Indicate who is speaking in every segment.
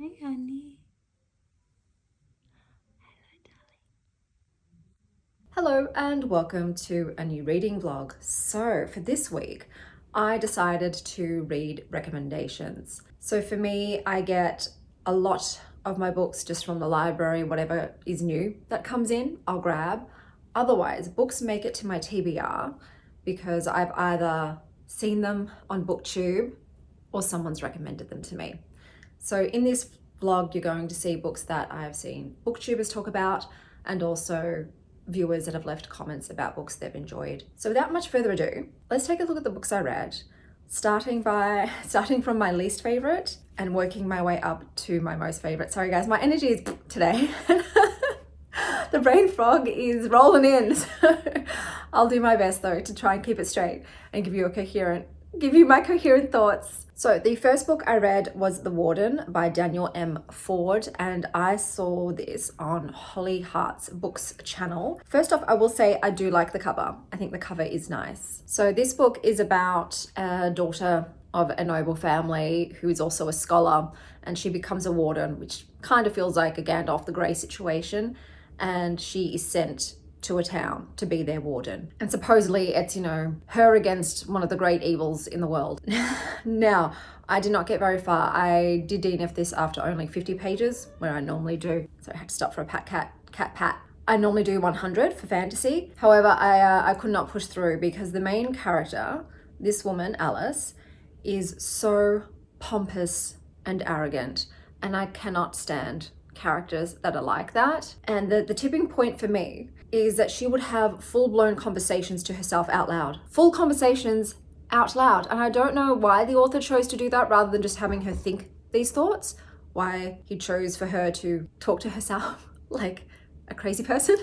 Speaker 1: Hi, honey. Hello and welcome to a new reading vlog. So for this week, I decided to read recommendations. So for me, I get a lot of my books just from the library, whatever is new that comes in, I'll grab. Otherwise, books make it to my TBR because I've either seen them on booktube or someone's recommended them to me. So in this vlog, you're going to see books that I've seen booktubers talk about and also viewers that have left comments about books they've enjoyed. So without much further ado, let's take a look at the books I read, starting from my least favorite and working my way up to my most favorite. Sorry guys, my energy is today. The brain fog is rolling in. So I'll do my best though to try and keep it straight and give you my coherent thoughts. So the first book I read was The Warden by Daniel M. Ford, and I saw this on Holly Hart's Books channel. First off, I will say I do like the cover. I think the cover is nice. So this book is about a daughter of a noble family who is also a scholar, and she becomes a warden, which kind of feels like a Gandalf the Grey situation, and she is sent to a town to be their warden. And supposedly it's, her against one of the great evils in the world. Now, I did not get very far. I did DNF this after only 50 pages, where I normally do. So I had to stop for a cat pat. I normally do 100 for fantasy. However, I could not push through because the main character, this woman, Alice, is so pompous and arrogant, and I cannot stand characters that are like that. And the tipping point for me is that she would have full-blown conversations to herself out loud. Full conversations out loud. And I don't know why the author chose to do that rather than just having her think these thoughts. Why he chose for her to talk to herself like a crazy person.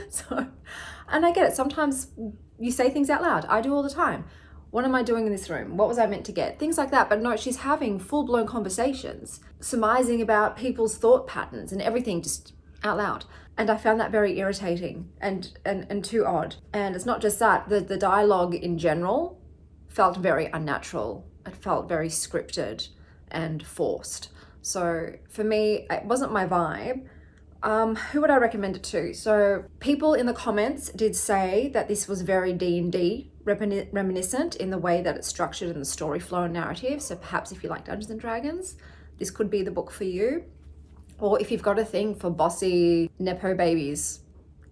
Speaker 1: And I get it. Sometimes you say things out loud. I do all the time. What am I doing in this room? What was I meant to get? Things like that. But no, she's having full-blown conversations, surmising about people's thought patterns and everything just out loud. And I found that very irritating and too odd. And it's not just that, the dialogue in general felt very unnatural. It felt very scripted and forced. So for me, it wasn't my vibe. Who would I recommend it to? So people in the comments did say that this was very D&D reminiscent in the way that it's structured in the story flow and narrative. So perhaps if you like Dungeons and Dragons, this could be the book for you. Or if you've got a thing for bossy Nepo babies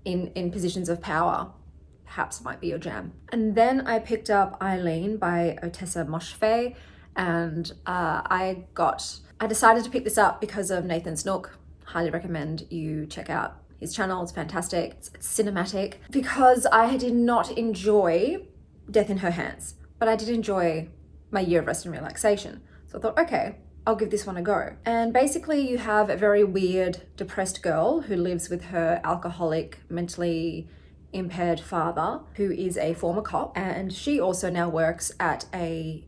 Speaker 1: in positions of power, perhaps it might be your jam. And then I picked up Eileen by Otessa Moshfegh, and I decided to pick this up because of Nathan Snook. Highly recommend you check out his channel. It's fantastic. It's cinematic. Because I did not enjoy Death in Her Hands, but I did enjoy My Year of Rest and Relaxation. So I thought, okay, I'll give this one a go. And basically you have a very weird, depressed girl who lives with her alcoholic, mentally impaired father, who is a former cop. And she also now works at a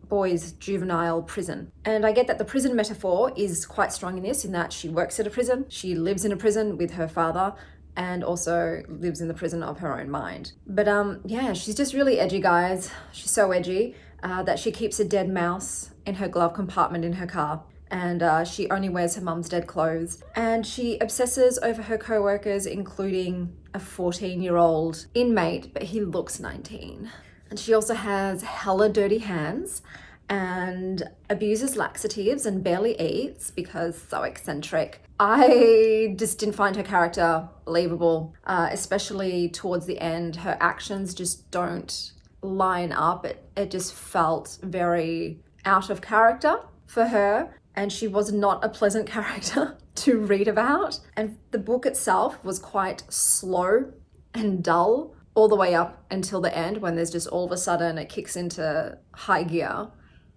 Speaker 1: boys' juvenile prison. And I get that the prison metaphor is quite strong in this, in that she works at a prison, she lives in a prison with her father, and also lives in the prison of her own mind. But yeah, she's just really edgy, guys. She's so edgy that she keeps a dead mouse in her glove compartment in her car. And she only wears her mum's dead clothes. And she obsesses over her co-workers, including a 14-year-old inmate, but he looks 19. And she also has hella dirty hands and abuses laxatives and barely eats because so eccentric. I just didn't find her character believable, especially towards the end. Her actions just don't line up. It just felt very out of character for her, and she was not a pleasant character to read about. And the book itself was quite slow and dull all the way up until the end, when there's just all of a sudden it kicks into high gear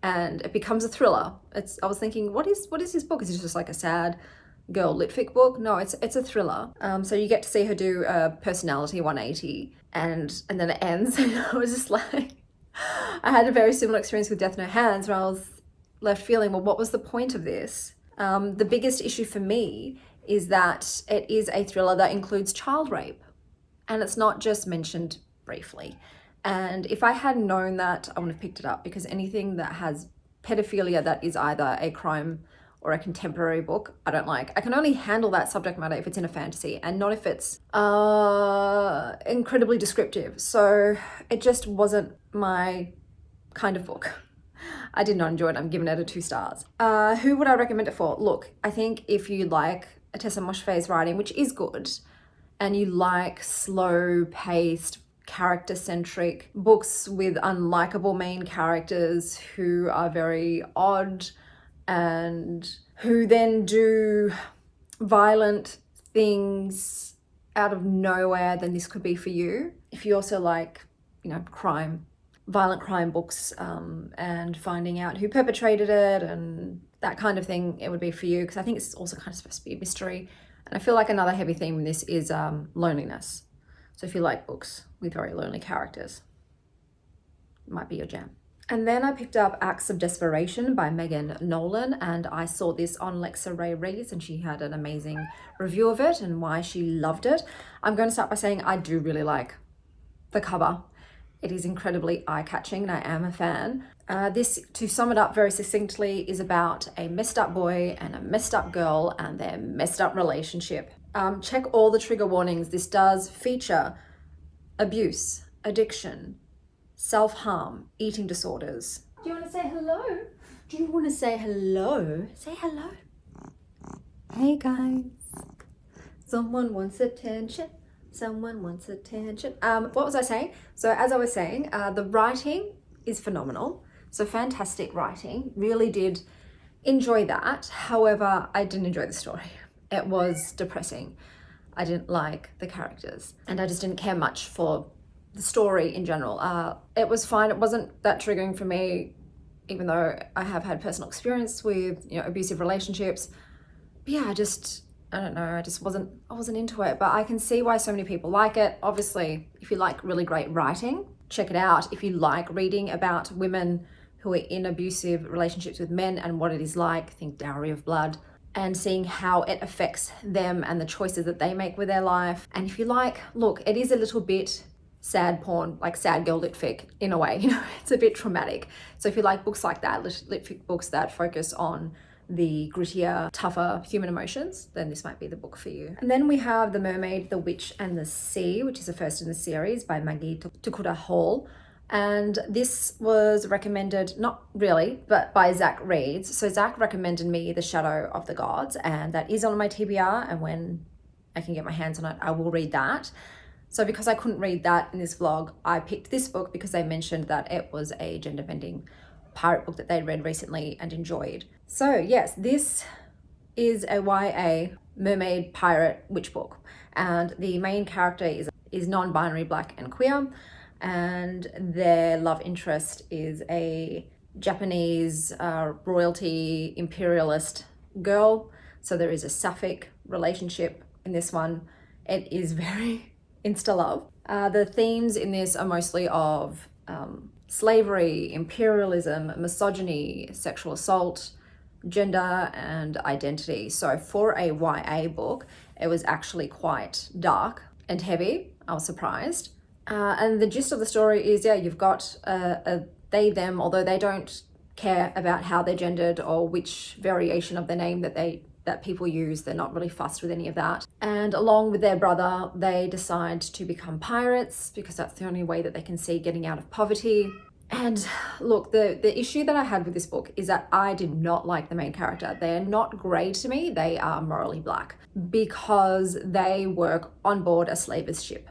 Speaker 1: and it becomes a thriller. I was thinking, what is this book? Is it just like a sad girl litfic book? No, it's a thriller. So you get to see her do a personality 180 and then it ends. And I was just like, I had a very similar experience with Death in Her Hands, where I was left feeling, well, what was the point of this? The biggest issue for me is that it is a thriller that includes child rape. And it's not just mentioned briefly. And if I had known that, I would have picked it up, because anything that has pedophilia that is either a crime or a contemporary book, I don't like. I can only handle that subject matter if it's in a fantasy and not if it's incredibly descriptive. So it just wasn't my kind of book. I did not enjoy it. I'm giving it a 2 stars. Who would I recommend it for? Look, I think if you like Tessa Moshfegh's writing, which is good, and you like slow-paced, character-centric books with unlikable main characters who are very odd and who then do violent things out of nowhere, then this could be for you. If you also like, you know, crime, violent crime books, and finding out who perpetrated it and that kind of thing, it would be for you, because I think it's also kind of supposed to be a mystery. And I feel like another heavy theme in this is loneliness. So if you like books with very lonely characters, it might be your jam. And then I picked up Acts of Desperation by Megan Nolan, and I saw this on Lexa Ray Reads, and she had an amazing review of it and why she loved it. I'm going to start by saying I do really like the cover. It is incredibly eye-catching and I am a fan. This, to sum it up very succinctly, is about a messed up boy and a messed up girl and their messed up relationship. Check all the trigger warnings. This does feature abuse, addiction, self-harm, eating disorders. Do you want to say hello? Do you want to say hello? Say hello. Hey guys. Someone wants attention. Someone wants attention. What was I saying? So as I was saying, the writing is phenomenal. So fantastic writing. Really did enjoy that. However, I didn't enjoy the story. It was depressing. I didn't like the characters and I just didn't care much for the story in general. It was fine. It wasn't that triggering for me, even though I have had personal experience with, you know, abusive relationships. But yeah, I don't know, I wasn't into it, but I can see why so many people like it. Obviously, if you like really great writing, check it out. If you like reading about women who are in abusive relationships with men and what it is like, think Dowry of Blood, and seeing how it affects them and the choices that they make with their life. And if you like, look, it is a little bit sad porn, like sad girl litfic in a way, you know, it's a bit traumatic. So if you like books like that, litfic books that focus on the grittier, tougher human emotions, then this might be the book for you. And then we have The Mermaid, the Witch and the Sea, which is the first in the series by Maggie Tokuda Hall. And this was recommended, not really, but by Zach Reads. So Zach recommended me The Shadow of the Gods, and that is on my TBR, and when I can get my hands on it, I will read that. So because I couldn't read that in this vlog, I picked this book because they mentioned that it was a gender-bending pirate book that they'd read recently and enjoyed. So yes, this is a YA mermaid pirate witch book, and the main character is non-binary, black and queer, and their love interest is a Japanese royalty imperialist girl. So there is a sapphic relationship in this one. It is very insta love. The themes in this are mostly of slavery, imperialism, misogyny, sexual assault, gender and identity. So for a YA book, it was actually quite dark and heavy. I was surprised. And the gist of the story is, yeah, you've got a they, them, although they don't care about how they're gendered or which variation of the name that people use. They're not really fussed with any of that. And along with their brother, they decide to become pirates because that's the only way that they can see getting out of poverty. And look, the issue that I had with this book is that I did not like the main character. They're not grey to me, they are morally black because they work on board a slaver's ship.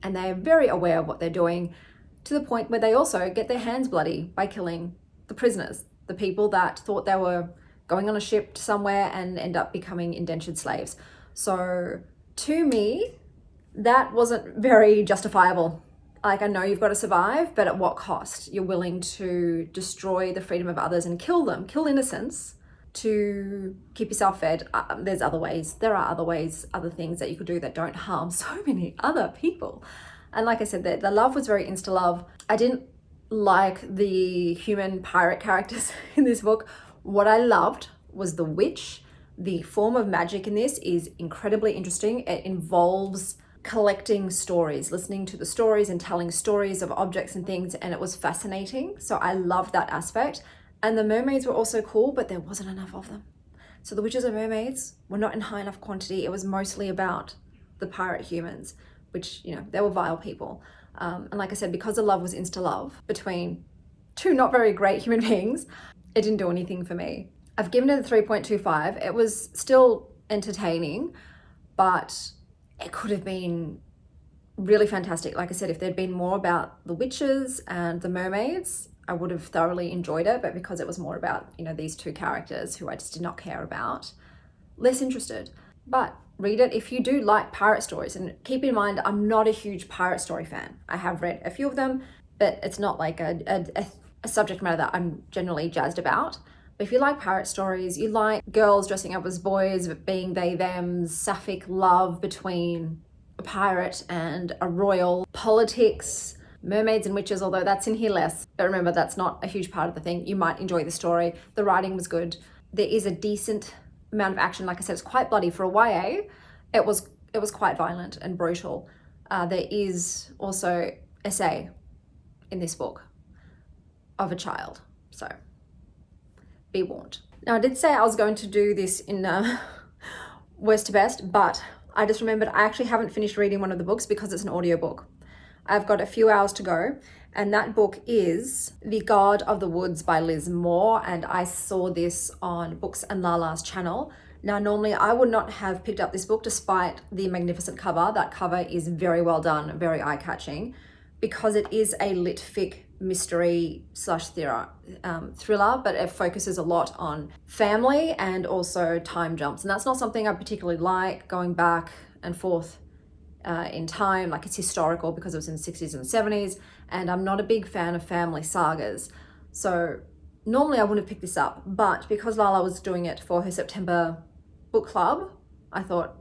Speaker 1: And they're very aware of what they're doing, to the point where they also get their hands bloody by killing the prisoners, the people that thought they were going on a ship somewhere and end up becoming indentured slaves. So to me, that wasn't very justifiable. Like, I know you've got to survive, but at what cost? You're willing to destroy the freedom of others and kill them, kill innocents to keep yourself fed. There's other ways. There are other ways, other things that you could do that don't harm so many other people. And like I said, the love was very insta love. I didn't like the human pirate characters in this book. What I loved was the witch. The form of magic in this is incredibly interesting. It involves collecting stories, listening to the stories and telling stories of objects and things, and it was fascinating. So I loved that aspect. And the mermaids were also cool, but there wasn't enough of them. So the witches and mermaids were not in high enough quantity. It was mostly about the pirate humans, which, you know, they were vile people. And like I said, because the love was insta-love between two not very great human beings, it didn't do anything for me. I've given it a 3.25. It was still entertaining, but it could have been really fantastic. Like I said, if there'd been more about the witches and the mermaids, I would have thoroughly enjoyed it. But because it was more about, you know, these two characters who I just did not care about, less interested. But read it if you do like pirate stories. And keep in mind, I'm not a huge pirate story fan. I have read a few of them, but it's not like a subject matter that I'm generally jazzed about. But if you like pirate stories, you like girls dressing up as boys, being they, them, sapphic love between a pirate and a royal, politics, mermaids and witches, although that's in here less. But remember, that's not a huge part of the thing. You might enjoy the story. The writing was good. There is a decent amount of action. Like I said, it's quite bloody for a YA. It was quite violent and brutal. There is also essay in this book of a child. So be warned. Now, I did say I was going to do this in worst to best, but I just remembered I actually haven't finished reading one of the books because it's an audiobook. I've got a few hours to go, and that book is The God of the Woods by Liz Moore, and I saw this on Books and Lala's channel. Now, normally I would not have picked up this book despite the magnificent cover. That cover is very well done, very eye-catching, because it is a litfic mystery slash thriller, but it focuses a lot on family and also time jumps. And that's not something I particularly like, going back and forth in time. Like, it's historical because it was in the 60s and 70s, and I'm not a big fan of family sagas. So normally I wouldn't have picked this up, but because Lala was doing it for her September book club, I thought,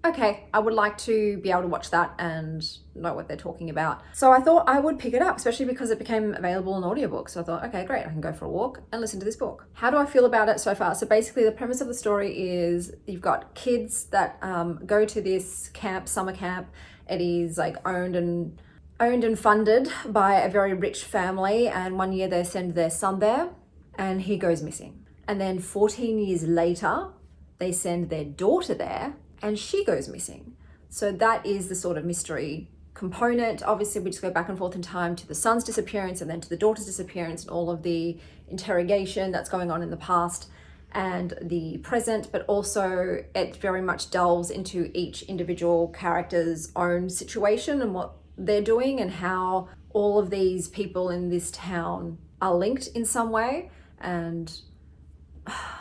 Speaker 1: okay, I would like to be able to watch that and know what they're talking about. So I thought I would pick it up, especially because it became available in audiobook. So I thought, okay, great, I can go for a walk and listen to this book. How do I feel about it so far? So basically the premise of the story is you've got kids that go to this camp, summer camp. It is like owned and funded by a very rich family. And one year they send their son there and he goes missing. And then 14 years later, they send their daughter there and she goes missing. So that is the sort of mystery component. Obviously, we just go back and forth in time to the son's disappearance and then to the daughter's disappearance and all of the interrogation that's going on in the past and the present, but also it very much delves into each individual character's own situation and what they're doing and how all of these people in this town are linked in some way. And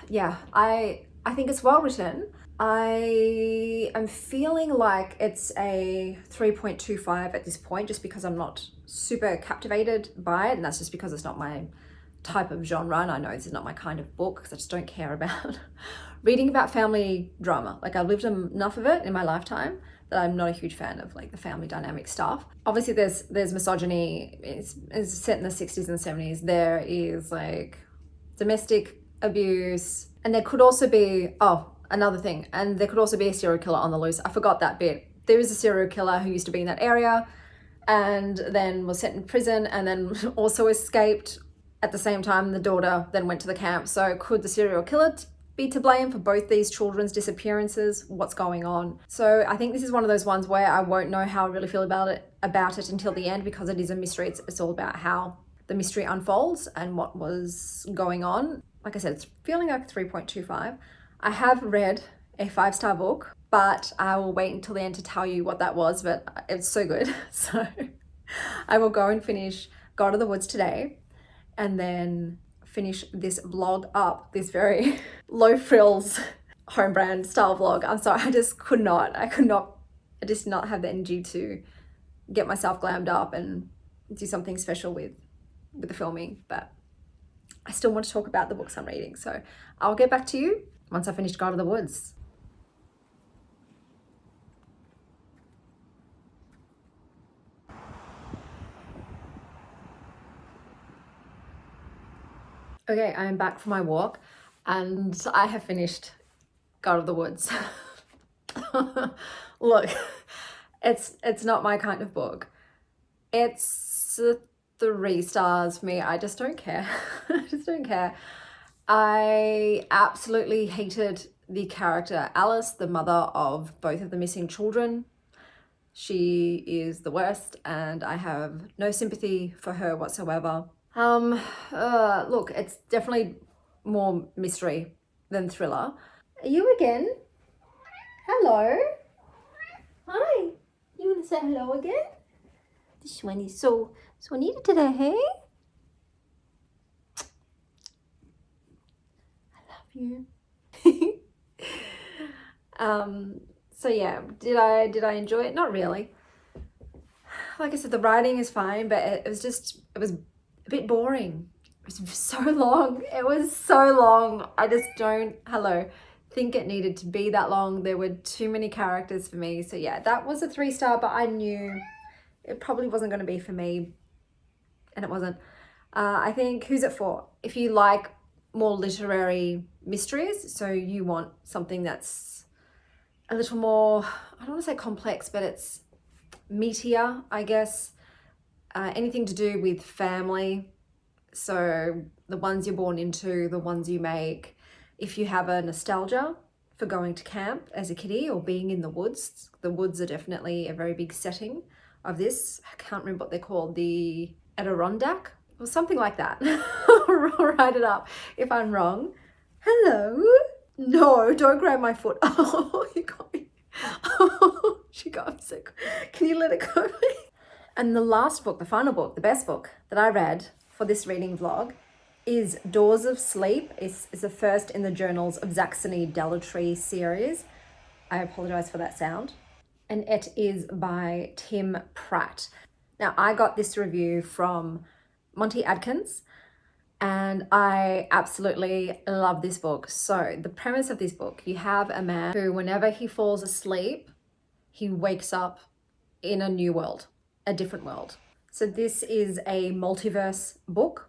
Speaker 1: yeah, I think it's well written. I am feeling like it's a 3.25 at this point, just because I'm not super captivated by it. And that's just because it's not my type of genre. And I know this is not my kind of book because I just don't care about reading about family drama. Like, I've lived enough of it in my lifetime that I'm not a huge fan of like the family dynamic stuff. Obviously there's misogyny. It's set in the 60s and 70s. There is like domestic abuse, and there could also be, another thing, and there could also be a serial killer on the loose. I forgot that bit. There is a serial killer who used to be in that area and then was sent in prison and then also escaped at the same time. The daughter then went to the camp. So could the serial killer be to blame for both these children's disappearances? What's going on? So I think this is one of those ones where I won't know how I really feel about it until the end, because it is a mystery. It's all about how the mystery unfolds and what was going on. Like I said, it's feeling like 3.25. I have read a 5-star book, but I will wait until the end to tell you what that was, but it's so good. So I will go and finish God of the Woods today and then finish this vlog up, this very low frills home brand style vlog. I'm sorry, I just I just did not have the energy to get myself glammed up and do something special with the filming, but I still want to talk about the books I'm reading. So I'll get back to you once I finished God of the Woods. Okay, I am back from my walk and I have finished God of the Woods. Look, it's not my kind of book. It's 3 stars for me. I just don't care. I just don't care. I absolutely hated the character Alice, the mother of both of the missing children. She is the worst and I have no sympathy for her whatsoever. Look, it's definitely more mystery than thriller. Are you again? Hello? Hi. You want to say hello again? This one is so neat today, hey? I love you. So yeah, did I enjoy it? Not really. Like I said, the writing is fine, but it was a bit boring. It was so long. It was so long. I just don't think it needed to be that long. There were too many characters for me. So yeah, that was a 3-star, but I knew it probably wasn't going to be for me, and it wasn't. I think, who's it for? If you like more literary mysteries, so you want something that's a little more, I don't want to say complex, but it's meatier, I guess. Anything to do with family, so the ones you're born into, the ones you make. If you have a nostalgia for going to camp as a kiddie or being in the woods are definitely a very big setting of this. I can't remember what they're called, the Adirondack or something like that. I'll write it up if I'm wrong. Hello? No, don't grab my foot. Oh, you got me. Oh, she got me sick. Can you let it go, please? And the last book, the final book, the best book that I read for this reading vlog is Doors of Sleep. It's the first in the Journals of Saxony Delatry series. I apologize for that sound. And it is by Tim Pratt. Now, I got this review from Monty Adkins, and I absolutely love this book. So the premise of this book, you have a man who, whenever he falls asleep, he wakes up in a new world, a different world. So this is a multiverse book.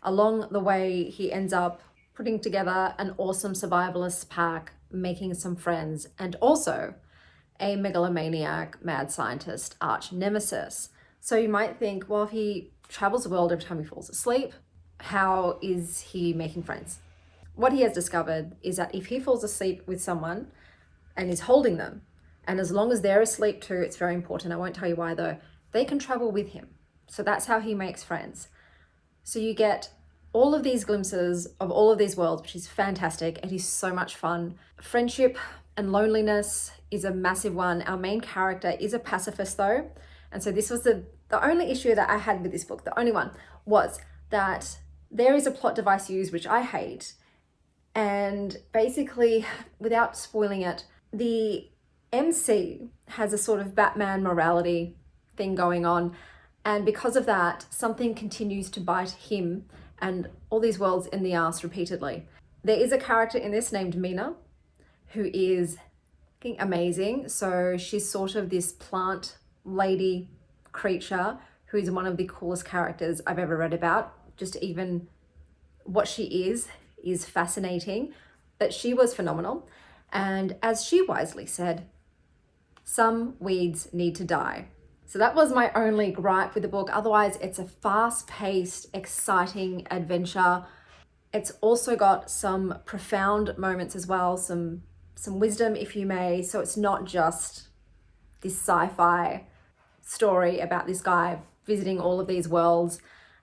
Speaker 1: Along the way, he ends up putting together an awesome survivalist pack, making some friends, and also a megalomaniac mad scientist arch nemesis. So you might think, well, if he travels the world every time he falls asleep, how is he making friends? What he has discovered is that if he falls asleep with someone and is holding them, and as long as they're asleep too, it's very important, I won't tell you why though, they can travel with him. So that's how he makes friends. So you get all of these glimpses of all of these worlds, which is fantastic. It is so much fun. Friendship and loneliness is a massive one. Our main character is a pacifist though. And so this was the only issue that I had with this book, the only one, was that there is a plot device used, which I hate. And basically, without spoiling it, the MC has a sort of Batman morality thing going on. And because of that, something continues to bite him and all these worlds in the arse repeatedly. There is a character in this named Mina, who is amazing. So she's sort of this plant lady creature who is one of the coolest characters I've ever read about. Just even what she is fascinating. But she was phenomenal. And as she wisely said, some weeds need to die. So that was my only gripe with the book. Otherwise, it's a fast-paced, exciting adventure. It's also got some profound moments as well, some wisdom, if you may. So it's not just this sci-fi story about this guy visiting all of these worlds,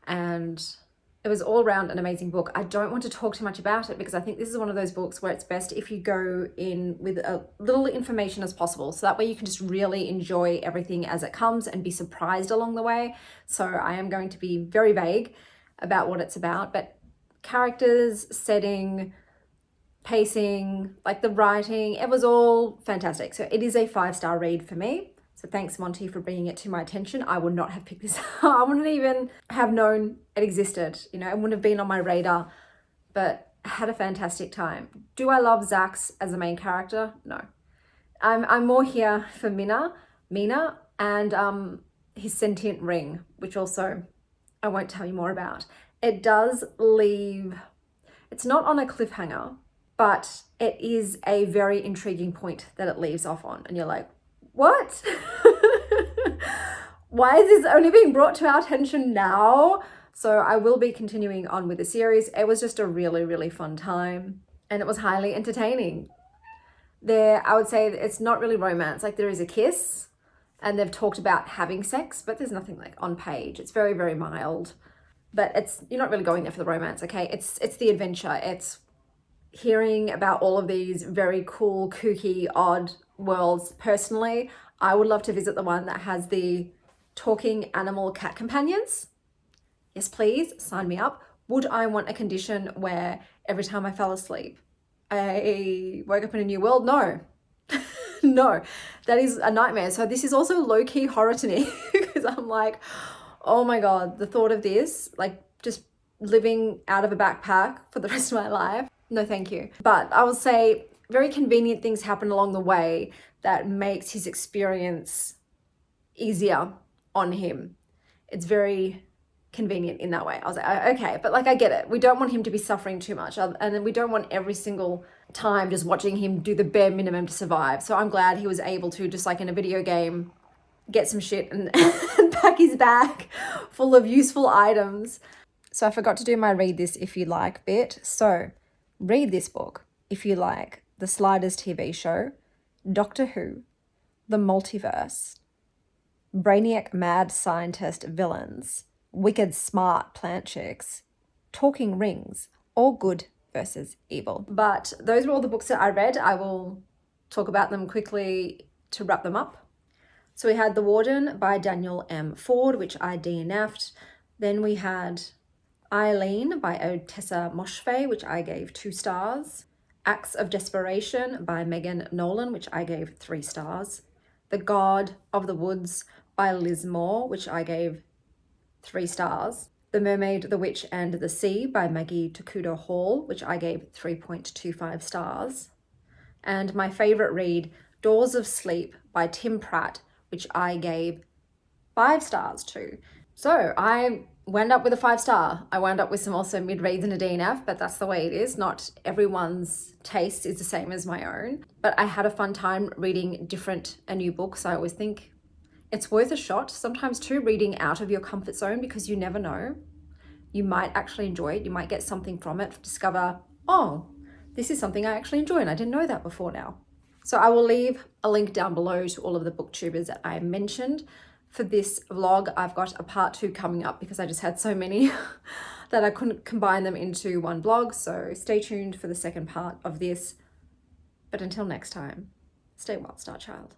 Speaker 1: and it was all around an amazing book. I don't want to talk too much about it because I think this is one of those books where it's best if you go in with a little information as possible. So that way you can just really enjoy everything as it comes and be surprised along the way. So I am going to be very vague about what it's about, but characters, setting, pacing, like the writing, it was all fantastic. So it is a 5-star read for me. So thanks, Monty, for bringing it to my attention. I would not have picked this up. I wouldn't even have known it existed. You know, it wouldn't have been on my radar, but I had a fantastic time. Do I love Zax as the main character? No. I'm more here for Mina, and his sentient ring, which also I won't tell you more about. It does leave, it's not on a cliffhanger, but it is a very intriguing point that it leaves off on. And you're like, what? Why is this only being brought to our attention now? So I will be continuing on with the series. It was just a really, really fun time and it was highly entertaining. I would say it's not really romance. Like there is a kiss and they've talked about having sex, but there's nothing like on page. It's very, very mild, but you're not really going there for the romance, okay? It's the adventure. It's hearing about all of these very cool, kooky, odd worlds. Personally, I would love to visit the one that has the talking animal cat companions. Yes, please sign me up. Would I want a condition where every time I fell asleep, I woke up in a new world? No. No, that is a nightmare. So this is also low-key horror to me because I'm like, oh my God, the thought of this, like just living out of a backpack for the rest of my life. No, thank you. But I will say very convenient things happen along the way that makes his experience easier on him. It's very convenient in that way. I was like, okay, but like I get it. We don't want him to be suffering too much, and then we don't want every single time just watching him do the bare minimum to survive. So I'm glad he was able to, just like in a video game, get some shit and pack his bag full of useful items. So I forgot to do my read this if you like bit. So read this book if you like the Sliders TV show, Doctor Who, the multiverse, brainiac mad scientist villains, wicked smart plant chicks, talking rings, all good versus evil. But those were all the books that I read. I will talk about them quickly to wrap them up. So we had The Warden by Daniel M. Ford, which I DNF'd. Then we had Eileen by Otessa Moshfegh, which I gave 2 stars. Acts of Desperation by Megan Nolan, which I gave 3 stars. The God of the Woods by Liz Moore, which I gave 3 stars. The Mermaid, the Witch and the Sea by Maggie Tokuda Hall, which I gave 3.25 stars. And my favorite read, Doors of Sleep by Tim Pratt, which I gave 5 stars to. So I wound up with a 5-star. I wound up with some also mid-reads and a DNF, but that's the way it is. Not everyone's taste is the same as my own. But I had a fun time reading different and new books. I always think it's worth a shot. Sometimes too, reading out of your comfort zone, because you never know. You might actually enjoy it. You might get something from it, discover, oh, this is something I actually enjoy and I didn't know that before now. So I will leave a link down below to all of the booktubers that I mentioned. For this vlog, I've got a part 2 coming up because I just had so many that I couldn't combine them into one vlog. So stay tuned for the second part of this. But until next time, stay well, Star Child.